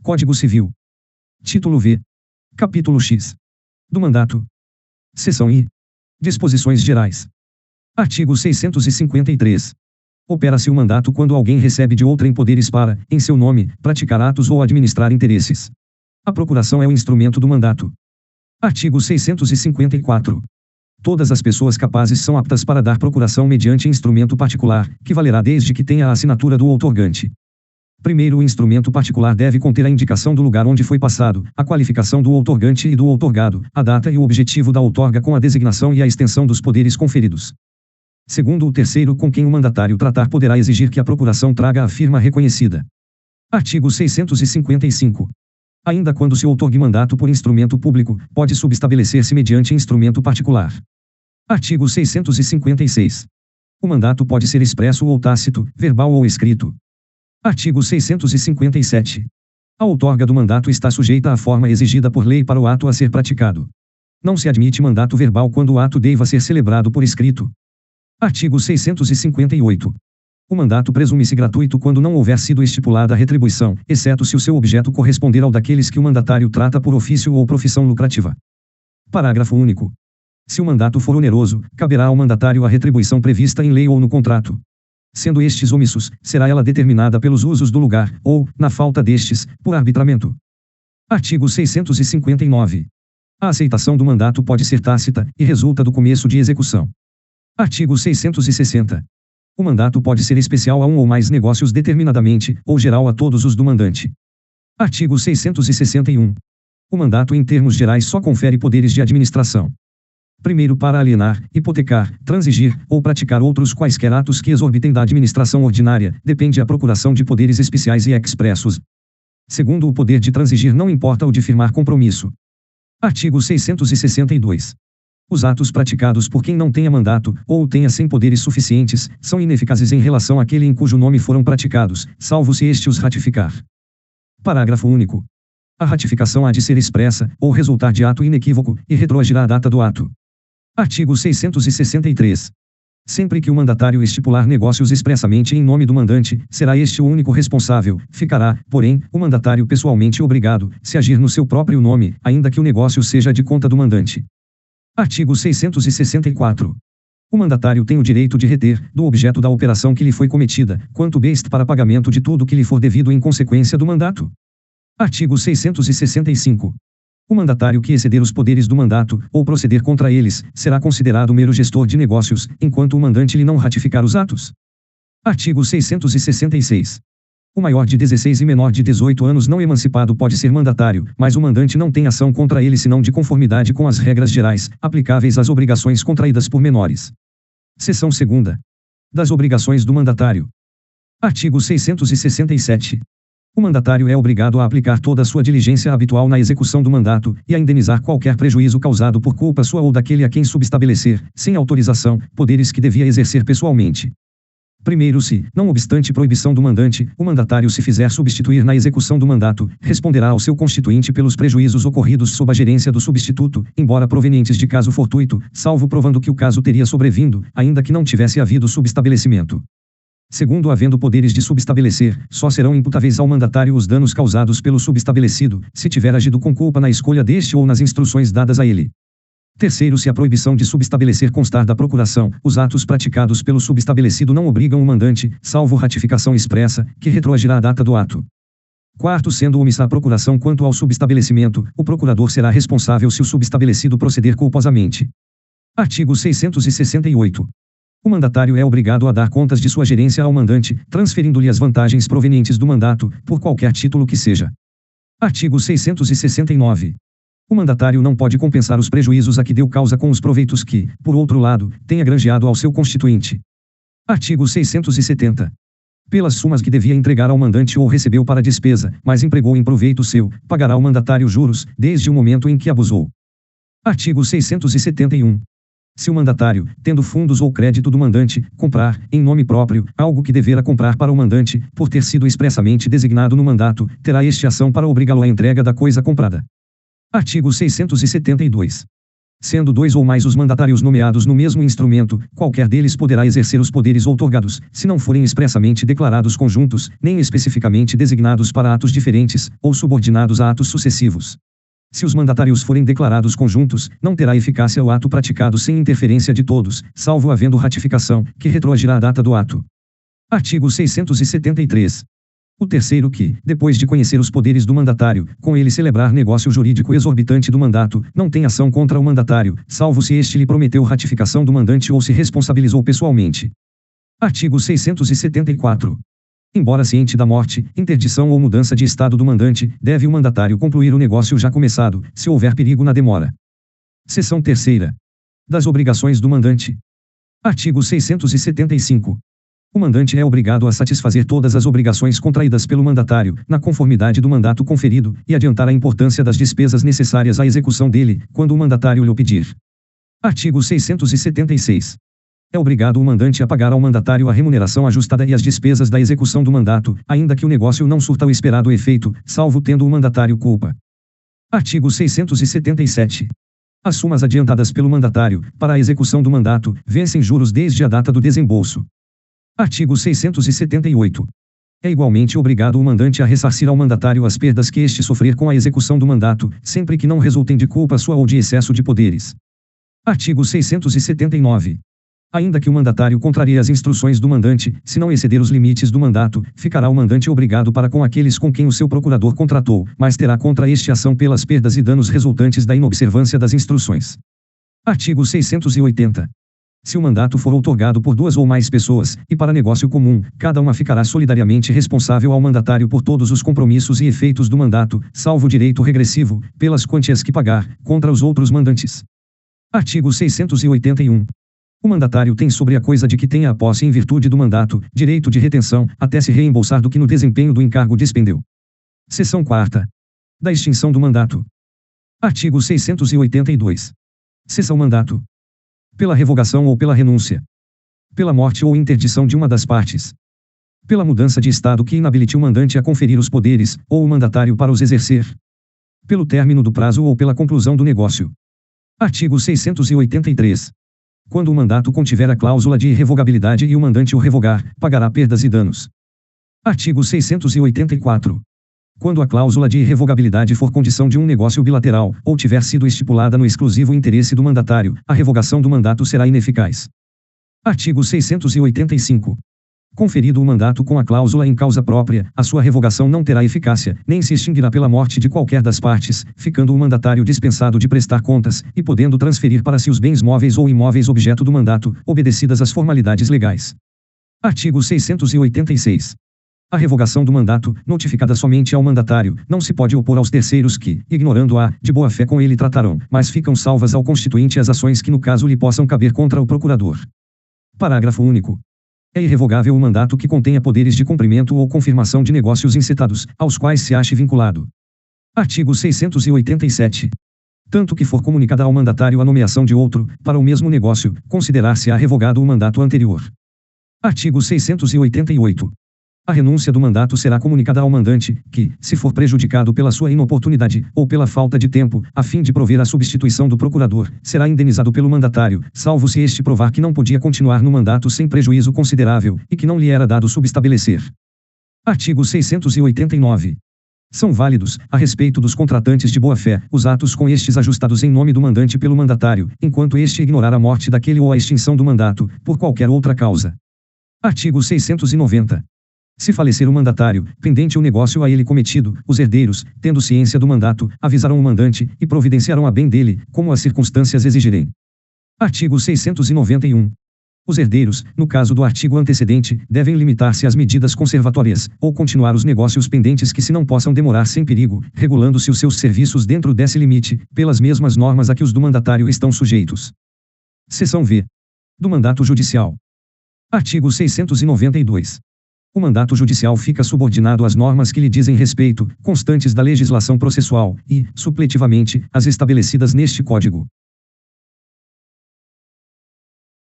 Código Civil. Título V. Capítulo X. Do mandato. Seção I. Disposições gerais. Artigo 653. Opera-se o mandato quando alguém recebe de outrem poderes para, em seu nome, praticar atos ou administrar interesses. A procuração é o instrumento do mandato. Artigo 654. Todas as pessoas capazes são aptas para dar procuração mediante instrumento particular, que valerá desde que tenha a assinatura do outorgante. Primeiro, o instrumento particular deve conter a indicação do lugar onde foi passado, a qualificação do outorgante e do outorgado, a data e o objetivo da outorga com a designação e a extensão dos poderes conferidos. Segundo, o terceiro com quem o mandatário tratar poderá exigir que a procuração traga a firma reconhecida. Artigo 655. Ainda quando se outorgue mandato por instrumento público, pode subestabelecer-se mediante instrumento particular. Artigo 656. O mandato pode ser expresso ou tácito, verbal ou escrito. Artigo 657. A outorga do mandato está sujeita à forma exigida por lei para o ato a ser praticado. Não se admite mandato verbal quando o ato deva ser celebrado por escrito. Artigo 658. O mandato presume-se gratuito quando não houver sido estipulada a retribuição, exceto se o seu objeto corresponder ao daqueles que o mandatário trata por ofício ou profissão lucrativa. Parágrafo único. Se o mandato for oneroso, caberá ao mandatário a retribuição prevista em lei ou no contrato. Sendo estes omissos, será ela determinada pelos usos do lugar, ou, na falta destes, por arbitramento. Artigo 659. A aceitação do mandato pode ser tácita, e resulta do começo de execução. Artigo 660. O mandato pode ser especial a um ou mais negócios determinadamente, ou geral a todos os do mandante. Artigo 661. O mandato em termos gerais só confere poderes de administração. Primeiro, para alienar, hipotecar, transigir, ou praticar outros quaisquer atos que exorbitem da administração ordinária, depende a procuração de poderes especiais e expressos. Segundo, o poder de transigir não importa o de firmar compromisso. Artigo 662. Os atos praticados por quem não tenha mandato, ou tenha sem poderes suficientes, são ineficazes em relação àquele em cujo nome foram praticados, salvo se este os ratificar. Parágrafo único. A ratificação há de ser expressa, ou resultar de ato inequívoco, e retroagirá a data do ato. Artigo 663. Sempre que o mandatário estipular negócios expressamente em nome do mandante, será este o único responsável, ficará, porém, o mandatário pessoalmente obrigado, se agir no seu próprio nome, ainda que o negócio seja de conta do mandante. Artigo 664. O mandatário tem o direito de reter, do objeto da operação que lhe foi cometida, quanto best para pagamento de tudo que lhe for devido em consequência do mandato. Artigo 665. O mandatário que exceder os poderes do mandato, ou proceder contra eles, será considerado mero gestor de negócios, enquanto o mandante lhe não ratificar os atos. Artigo 666. O maior de 16 e menor de 18 anos não emancipado pode ser mandatário, mas o mandante não tem ação contra ele senão de conformidade com as regras gerais, aplicáveis às obrigações contraídas por menores. Seção 2ª. Das obrigações do mandatário. Artigo 667. O mandatário é obrigado a aplicar toda a sua diligência habitual na execução do mandato, e a indenizar qualquer prejuízo causado por culpa sua ou daquele a quem subestabelecer, sem autorização, poderes que devia exercer pessoalmente. Primeiro, se, não obstante proibição do mandante, o mandatário se fizer substituir na execução do mandato, responderá ao seu constituinte pelos prejuízos ocorridos sob a gerência do substituto, embora provenientes de caso fortuito, salvo provando que o caso teria sobrevindo, ainda que não tivesse havido subestabelecimento. Segundo, havendo poderes de subestabelecer, só serão imputáveis ao mandatário os danos causados pelo subestabelecido, se tiver agido com culpa na escolha deste ou nas instruções dadas a ele. Terceiro, se a proibição de subestabelecer constar da procuração, os atos praticados pelo subestabelecido não obrigam o mandante, salvo ratificação expressa, que retroagirá a data do ato. Quarto, sendo omissa a procuração quanto ao subestabelecimento, o procurador será responsável se o subestabelecido proceder culposamente. Artigo 668. O mandatário é obrigado a dar contas de sua gerência ao mandante, transferindo-lhe as vantagens provenientes do mandato, por qualquer título que seja. Artigo 669. O mandatário não pode compensar os prejuízos a que deu causa com os proveitos que, por outro lado, tenha granjeado ao seu constituinte. Artigo 670. Pelas sumas que devia entregar ao mandante ou recebeu para despesa, mas empregou em proveito seu, pagará o mandatário juros, desde o momento em que abusou. Artigo 671. Se o mandatário, tendo fundos ou crédito do mandante, comprar, em nome próprio, algo que devera comprar para o mandante, por ter sido expressamente designado no mandato, terá este ação para obrigá-lo à entrega da coisa comprada. Artigo 672. Sendo dois ou mais os mandatários nomeados no mesmo instrumento, qualquer deles poderá exercer os poderes outorgados, se não forem expressamente declarados conjuntos, nem especificamente designados para atos diferentes, ou subordinados a atos sucessivos. Se os mandatários forem declarados conjuntos, não terá eficácia o ato praticado sem interferência de todos, salvo havendo ratificação, que retroagirá a data do ato. Artigo 673. O terceiro que, depois de conhecer os poderes do mandatário, com ele celebrar negócio jurídico exorbitante do mandato, não tem ação contra o mandatário, salvo se este lhe prometeu ratificação do mandante ou se responsabilizou pessoalmente. Artigo 674. Embora ciente da morte, interdição ou mudança de estado do mandante, deve o mandatário concluir o negócio já começado, se houver perigo na demora. Seção 3ª. Das obrigações do mandante. Artigo 675. O mandante é obrigado a satisfazer todas as obrigações contraídas pelo mandatário, na conformidade do mandato conferido, e adiantar a importância das despesas necessárias à execução dele, quando o mandatário lhe o pedir. Artigo 676. É obrigado o mandante a pagar ao mandatário a remuneração ajustada e as despesas da execução do mandato, ainda que o negócio não surta o esperado efeito, salvo tendo o mandatário culpa. Artigo 677. As sumas adiantadas pelo mandatário, para a execução do mandato, vencem juros desde a data do desembolso. Artigo 678. É igualmente obrigado o mandante a ressarcir ao mandatário as perdas que este sofrer com a execução do mandato, sempre que não resultem de culpa sua ou de excesso de poderes. Artigo 679. Ainda que o mandatário contrarie as instruções do mandante, se não exceder os limites do mandato, ficará o mandante obrigado para com aqueles com quem o seu procurador contratou, mas terá contra este ação pelas perdas e danos resultantes da inobservância das instruções. Artigo 680. Se o mandato for outorgado por duas ou mais pessoas, e para negócio comum, cada uma ficará solidariamente responsável ao mandatário por todos os compromissos e efeitos do mandato, salvo direito regressivo, pelas quantias que pagar, contra os outros mandantes. Artigo 681. O mandatário tem sobre a coisa de que tenha a posse em virtude do mandato, direito de retenção, até se reembolsar do que no desempenho do encargo despendeu. Seção 4ª. Da extinção do mandato. Artigo 682. Cessa o mandato. Pela revogação ou pela renúncia. Pela morte ou interdição de uma das partes. Pela mudança de estado que inabilite o mandante a conferir os poderes, ou o mandatário para os exercer. Pelo término do prazo ou pela conclusão do negócio. Artigo 683. Quando o mandato contiver a cláusula de irrevogabilidade e o mandante o revogar, pagará perdas e danos. Artigo 684. Quando a cláusula de irrevogabilidade for condição de um negócio bilateral, ou tiver sido estipulada no exclusivo interesse do mandatário, a revogação do mandato será ineficaz. Artigo 685. Conferido o mandato com a cláusula em causa própria, a sua revogação não terá eficácia, nem se extinguirá pela morte de qualquer das partes, ficando o mandatário dispensado de prestar contas, e podendo transferir para si os bens móveis ou imóveis objeto do mandato, obedecidas as formalidades legais. Artigo 686. A revogação do mandato, notificada somente ao mandatário, não se pode opor aos terceiros que, ignorando-a, de boa fé com ele tratarão, mas ficam salvas ao constituinte as ações que no caso lhe possam caber contra o procurador. Parágrafo único. É irrevogável o mandato que contenha poderes de cumprimento ou confirmação de negócios incitados, aos quais se ache vinculado. Artigo 687. Tanto que for comunicada ao mandatário a nomeação de outro, para o mesmo negócio, considerar-se-á revogado o mandato anterior. Artigo 688. A renúncia do mandato será comunicada ao mandante, que, se for prejudicado pela sua inoportunidade, ou pela falta de tempo, a fim de prover a substituição do procurador, será indenizado pelo mandatário, salvo se este provar que não podia continuar no mandato sem prejuízo considerável, e que não lhe era dado subestabelecer. Artigo 689. São válidos, a respeito dos contratantes de boa-fé, os atos com estes ajustados em nome do mandante pelo mandatário, enquanto este ignorar a morte daquele ou a extinção do mandato, por qualquer outra causa. Artigo 690. Se falecer o mandatário, pendente o negócio a ele cometido, os herdeiros, tendo ciência do mandato, avisarão o mandante, e providenciarão a bem dele, como as circunstâncias exigirem. Artigo 691. Os herdeiros, no caso do artigo antecedente, devem limitar-se às medidas conservatórias, ou continuar os negócios pendentes que se não possam demorar sem perigo, regulando-se os seus serviços dentro desse limite, pelas mesmas normas a que os do mandatário estão sujeitos. Seção V. Do mandato judicial. Artigo 692. O mandato judicial fica subordinado às normas que lhe dizem respeito, constantes da legislação processual, e, supletivamente, às estabelecidas neste Código.